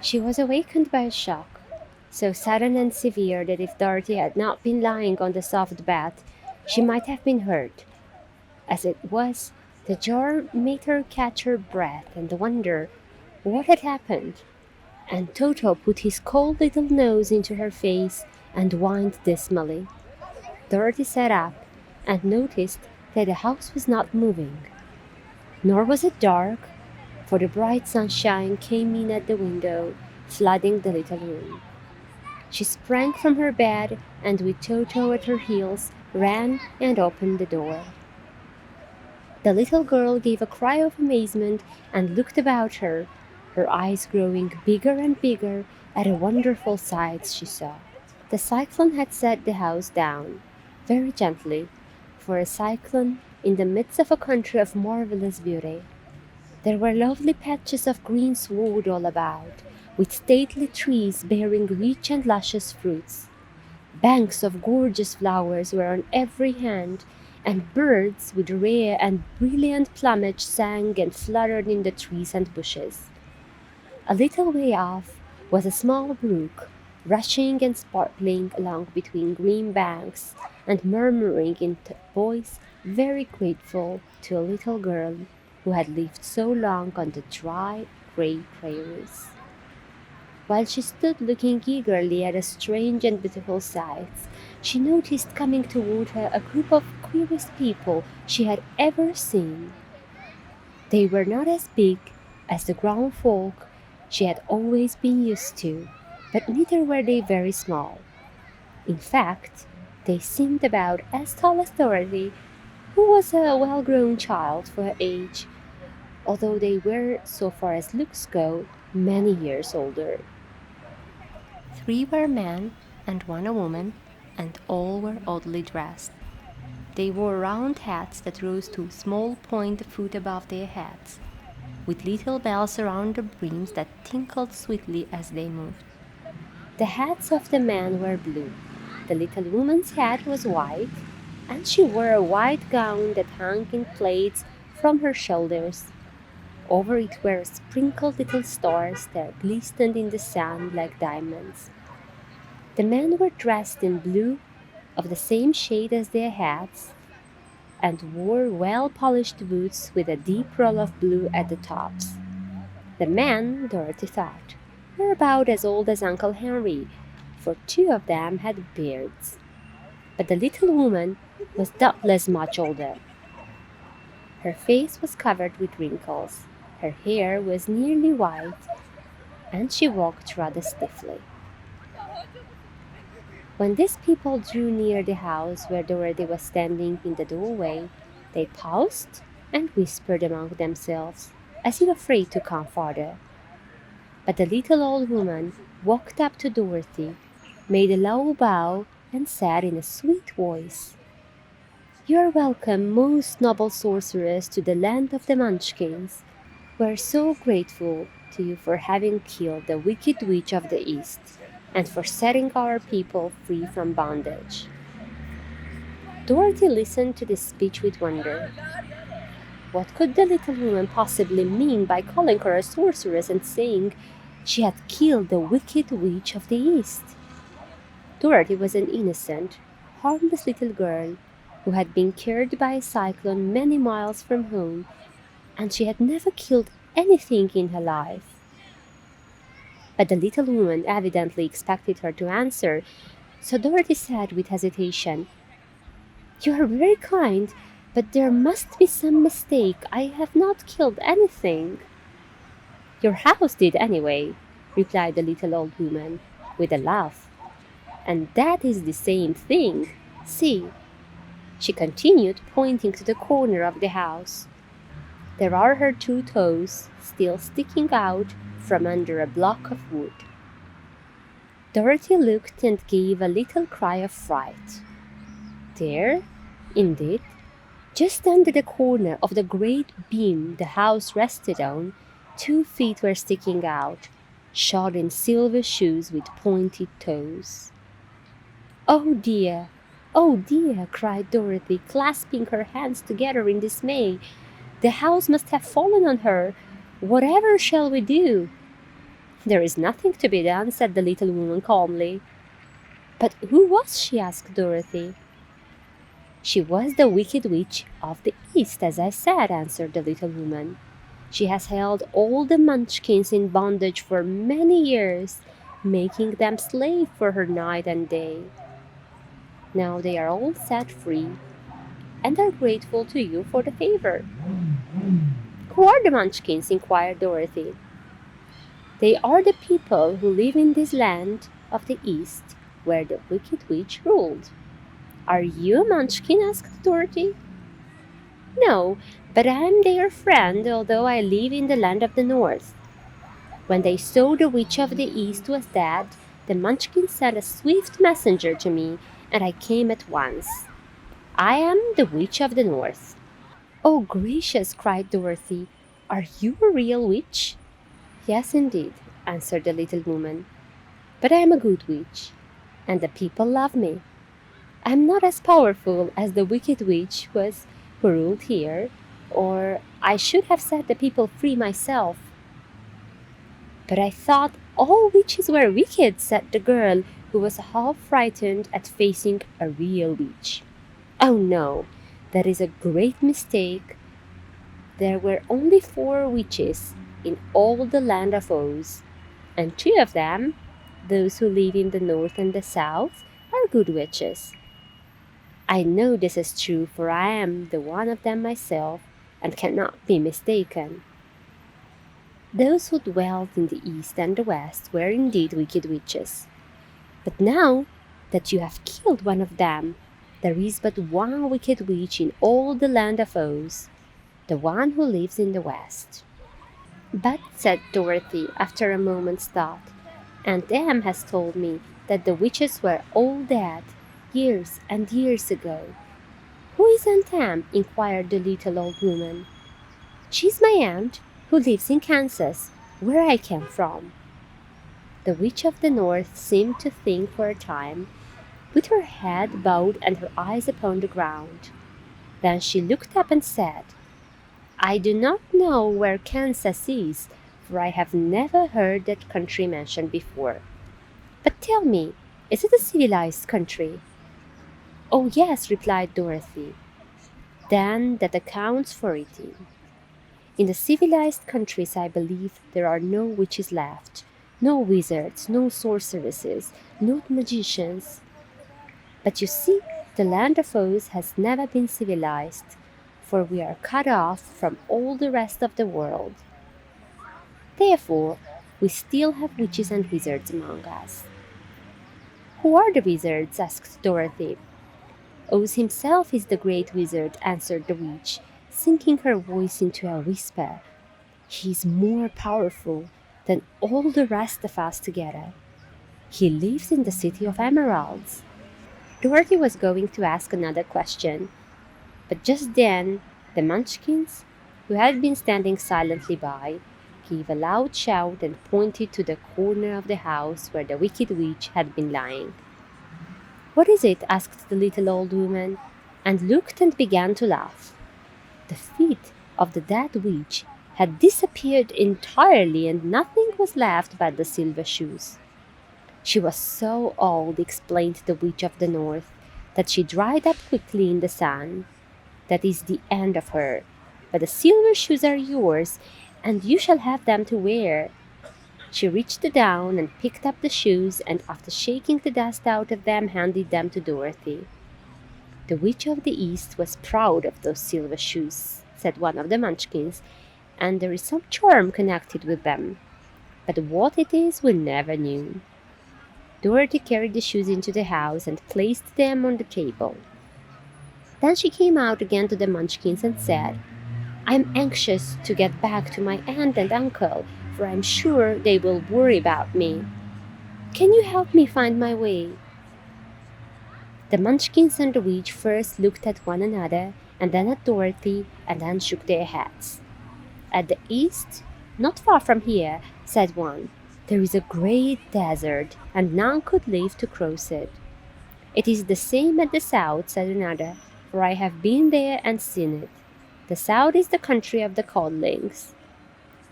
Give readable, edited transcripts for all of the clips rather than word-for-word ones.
She was awakened by a shock, so sudden and severe that if Dorothy had not been lying on the soft bed, she might have been hurt. As it was, the jar made her catch her breath and wonder what had happened, and Toto put his cold little nose into her face and whined dismally. Dorothy sat up and noticed that the house was not moving. Nor was it dark, for the bright sunshine came in at the window, flooding the little room. She sprang from her bed and with Toto at her heels ran and opened the door. The little girl gave a cry of amazement and looked about her, her eyes growing bigger and bigger at the wonderful sights she saw. The cyclone had set the house down, very gently, for a cyclone in the midst of a country of marvelous beauty. There were lovely patches of green sward all about, with stately trees bearing rich and luscious fruits. Banks of gorgeous flowers were on every hand, and birds with rare and brilliant plumage sang and fluttered in the trees and bushes. A little way off was a small brook, rushing and sparkling along between green banks, and murmuring in a voice very grateful to a little girl who had lived so long on the dry, grey prairies. While she stood looking eagerly at the strange and beautiful sights, she noticed coming toward her a group of queerest people she had ever seen. They were not as big as the grown folk she had always been used to, but neither were they very small. In fact, they seemed about as tall as Dorothy, who was a well-grown child for her age, although they were, so far as looks go, many years older. 3 were men and 1 a woman, and all were oddly dressed. They wore round hats that rose to a small point a foot above their heads, with little bells around the brims that tinkled sweetly as they moved. The hats of the men were blue, the little woman's hat was white, and she wore a white gown that hung in plaits from her shoulders. Over it were sprinkled little stars that glistened in the sun like diamonds. The men were dressed in blue of the same shade as their hats, and wore well-polished boots with a deep roll of blue at the tops. The men, Dorothy thought, were about as old as Uncle Henry, for 2 of them had beards. But the little woman was doubtless much older. Her face was covered with wrinkles, her hair was nearly white, and she walked rather stiffly. When these people drew near the house where Dorothy was standing in the doorway, they paused and whispered among themselves, as if afraid to come farther. But the little old woman walked up to Dorothy, made a low bow, and said in a sweet voice, "You are welcome, most noble sorceress, to the land of the Munchkins. We are so grateful to you for having killed the wicked witch of the East, and for setting our people free from bondage." Dorothy listened to this speech with wonder. What could the little woman possibly mean by calling her a sorceress and saying she had killed the wicked witch of the East? Dorothy was an innocent, harmless little girl who had been carried by a cyclone many miles from home, and she had never killed anything in her life. But the little woman evidently expected her to answer, so Dorothy said with hesitation, "You are very kind, but there must be some mistake. I have not killed anything." "Your house did anyway," replied the little old woman, with a laugh. "And that is the same thing. See," she continued, pointing to the corner of the house. "There are her 2 toes still sticking out from under a block of wood." Dorothy looked and gave a little cry of fright. There, indeed, just under the corner of the great beam the house rested on, 2 feet were sticking out, shod in silver shoes with pointed toes. "Oh dear! Oh dear!" cried Dorothy, clasping her hands together in dismay. "The house must have fallen on her. Whatever shall we do?" "There is nothing to be done," said the little woman calmly. "But who was she?" asked Dorothy. "She was the Wicked Witch of the East, as I said," answered the little woman. "She has held all the Munchkins in bondage for many years, making them slave for her night and day. Now they are all set free, and are grateful to you for the favor." "Who are the Munchkins?" inquired Dorothy. "They are the people who live in this land of the East, where the Wicked Witch ruled." "Are you a Munchkin?" asked Dorothy. "No, but I am their friend, although I live in the land of the North. When they saw the Witch of the East was dead, the Munchkins sent a swift messenger to me, and I came at once. I am the Witch of the North." "Oh, gracious!" cried Dorothy. "Are you a real witch?" "Yes, indeed," answered the little woman. "But I am a good witch, and the people love me. I am not as powerful as the Wicked Witch was who ruled here, or I should have set the people free myself." "But I thought all witches were wicked," said the girl, who was half frightened at facing a real witch. "Oh no, that is a great mistake. There were only 4 witches in all the land of Oz, and 2 of them, those who live in the north and the south, are good witches. I know this is true, for I am the one of them myself, and cannot be mistaken." Those who dwelt in the east and the west were indeed wicked witches. "But now that you have killed one of them, there is but one wicked witch in all the land of Oz, the one who lives in the west." "But," said Dorothy, after a moment's thought, "Aunt Em has told me that the witches were all dead, years and years ago." "Who is Aunt Em?" inquired the little old woman. "She's my aunt, who lives in Kansas, where I came from." The Witch of the North seemed to think for a time, with her head bowed and her eyes upon the ground. Then she looked up and said, "I do not know where Kansas is, for I have never heard that country mentioned before. But tell me, is it a civilized country?" "Oh, yes," replied Dorothy. "Then that accounts for it. In the civilized countries, I believe, there are no witches left, no wizards, no sorceresses, no magicians. But you see, the land of Oz has never been civilized, for we are cut off from all the rest of the world. Therefore, we still have witches and wizards among us." "Who are the wizards?" asked Dorothy. "Oz himself is the great wizard," answered the witch, sinking her voice into a whisper. "He is more powerful than all the rest of us together. He lives in the City of Emeralds." Dorothy was going to ask another question, but just then the Munchkins, who had been standing silently by, gave a loud shout and pointed to the corner of the house where the Wicked Witch had been lying. "What is it?" asked the little old woman, and looked and began to laugh. The feet of the dead witch had disappeared entirely, and nothing was left but the silver shoes. She was so old, explained the Witch of the North, that she dried up quickly in the sun. That is the end of her. But the silver shoes are yours, and you shall have them to wear." She reached down and picked up the shoes, and after shaking the dust out of them, handed them to Dorothy. "The Witch of the East was proud of those silver shoes," said one of the Munchkins, "and there is some charm connected with them. But what it is we never knew." Dorothy carried the shoes into the house and placed them on the table. Then she came out again to the Munchkins and said, "I am anxious to get back to my aunt and uncle, for I am sure they will worry about me. Can you help me find my way?" The Munchkins and the witch first looked at one another, and then at Dorothy, and then shook their heads. "At the east, not far from here," said one, "there is a great desert, and none could live to cross it." "It is the same at the south," said another, "for I have been there and seen it. The south is the country of the codlings."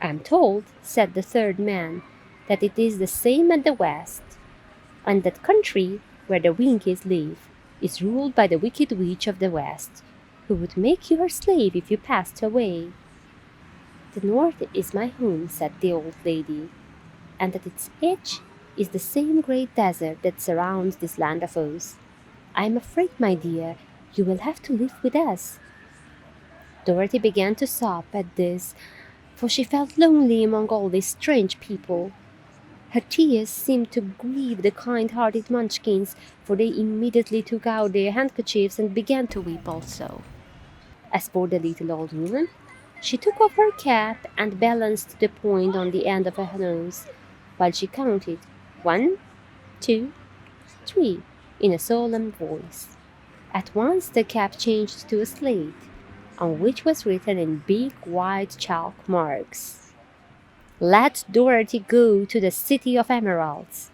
"I am told," said the third man, that it is the same at the West, and that country where the Winkies live is ruled by the wicked witch of the West, who would make you her slave if you passed away. The North is my home, said the old lady, and at its edge is the same great desert that surrounds this land of Oz. I am afraid, my dear, you will have to live with us. Dorothy began to sob at this, for she felt lonely among all these strange people. Her tears seemed to grieve the kind-hearted Munchkins, for they immediately took out their handkerchiefs and began to weep also. As for the little old woman, she took off her cap and balanced the point on the end of her nose, while she counted 1, 2, 3 in a solemn voice. At once the cap changed to a slate, on which was written in big white chalk marks, "Let Dorothy go to the City of Emeralds."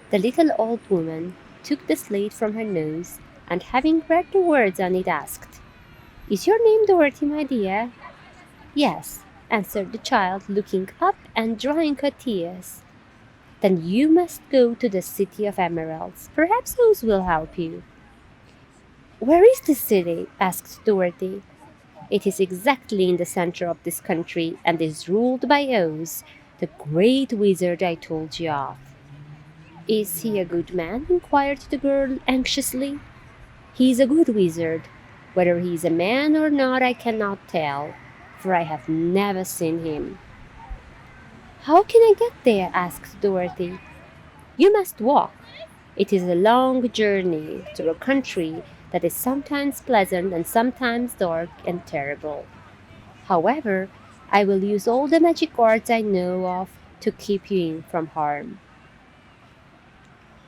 The little old woman took the slate from her nose, and having read the words on it, asked, "Is your name Dorothy, my dear?" "Yes," answered the child, looking up and drying her tears. "Then you must go to the City of Emeralds. Perhaps Oz will help you." "Where is this city?" asked Dorothy. "It is exactly in the center of this country and is ruled by Oz, the great wizard I told you of." "Is he a good man?" inquired the girl anxiously. "He is a good wizard. Whether he is a man or not I cannot tell, for I have never seen him." "How can I get there?" asked Dorothy. "You must walk. It is a long journey through a country that is sometimes pleasant and sometimes dark and terrible. However, I will use all the magic arts I know of to keep you in from harm."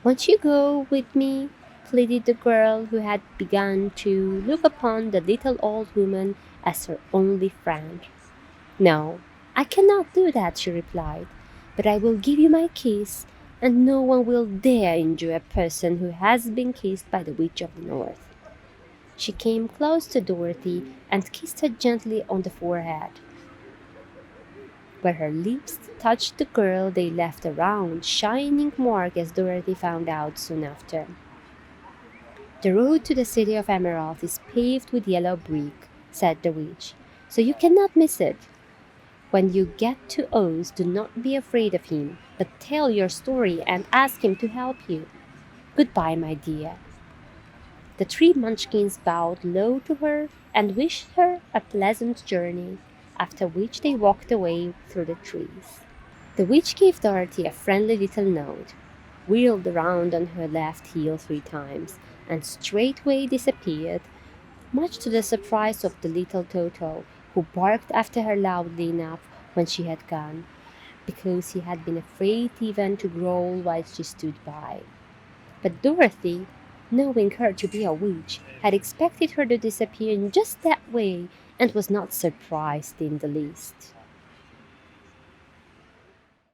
"Won't you go with me?" pleaded the girl, who had begun to look upon the little old woman as her only friend. "No, I cannot do that," she replied, "but I will give you my kiss, and no one will dare injure a person who has been kissed by the Witch of the North." She came close to Dorothy and kissed her gently on the forehead. Where her lips touched the girl, they left a round, shining mark, as Dorothy found out soon after. "The road to the City of Emerald is paved with yellow brick," said the witch, "so you cannot miss it. When you get to Oz, do not be afraid of him, but tell your story and ask him to help you. Goodbye, my dear." The three Munchkins bowed low to her and wished her a pleasant journey, after which they walked away through the trees. The witch gave Dorothy a friendly little note, wheeled around on her left heel 3 times, and straightway disappeared, much to the surprise of the little Toto, who barked after her loudly enough when she had gone, because he had been afraid even to growl while she stood by. But Dorothy, knowing her to be a witch, had expected her to disappear in just that way, and was not surprised in the least.